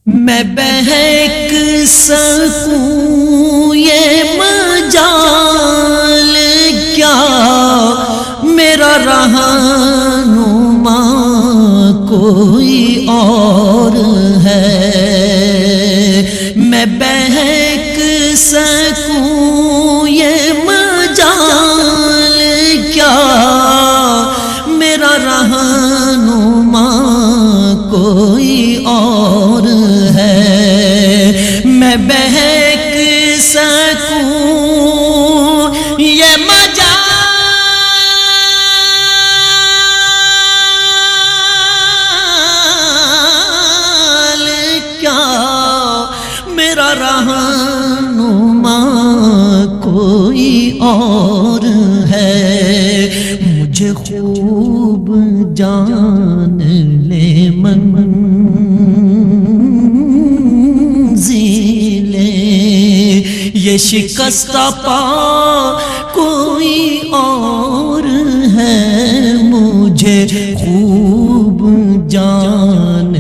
میں بہک سکوں یہ مجال کیا، میرا رہنما کوئی اور ہے۔ میں بہک سکوں یہ مجال کیا، میرا رہنما کوئی اور ہے۔ میں بہک سکوں یہ مجال کیا، میرا رہنما کوئی اور ہے۔ مجھے خوب جان لے منزلے، یہ شکستہ پا کوئی اور ہے۔ مجھے خوب جان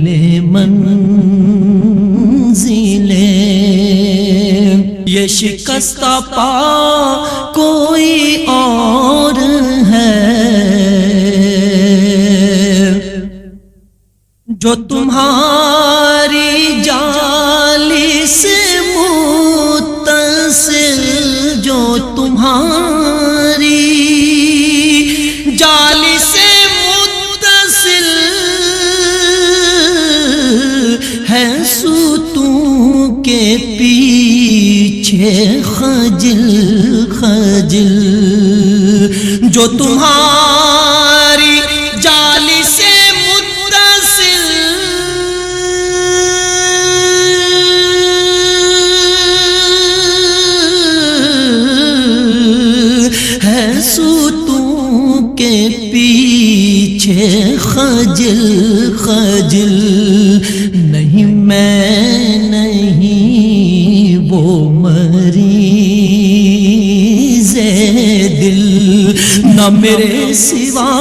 لے منزلے، یہ شکستہ پا کوئی اور ہے۔ جو تمہاری جالی سے متصل، جو تمہاری جالی سے متصل ہے، ستون کے پیچھے خجل خجل، جو تمہاری جالی سے متصل ہے، ستون کے پیچھے خجل خجل، نہیں میں نہیں وہ مریض دل، نہ میرے سوا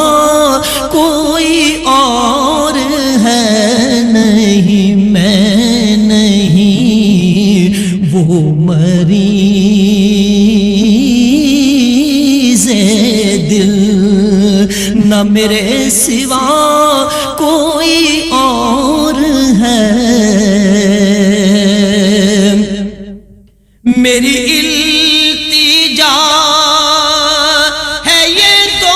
کوئی اور ہے۔ نہیں میں نہیں وہ مریض دل، نہ میرے سوا کوئی اور ہے۔ میری التجا ہے یہ دوستو،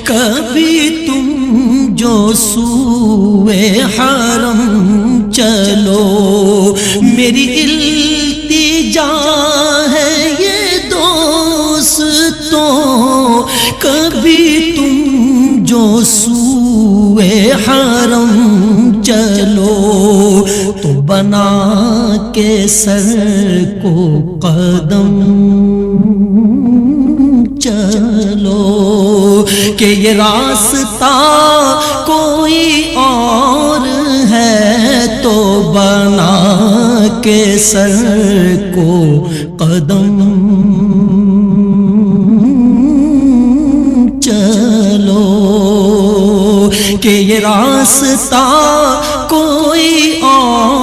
کبھی تم جو سوئے حرم چلو، میری التجا ہے یہ دوستو، کبھی تم جو سوئے حرم چلو، تو بنا کے سر کو قدم چلو، کہ یہ راستہ کوئی اور ہے، تو بنا کے سر کو قدم چلو، کہ یہ راستہ کوئی اور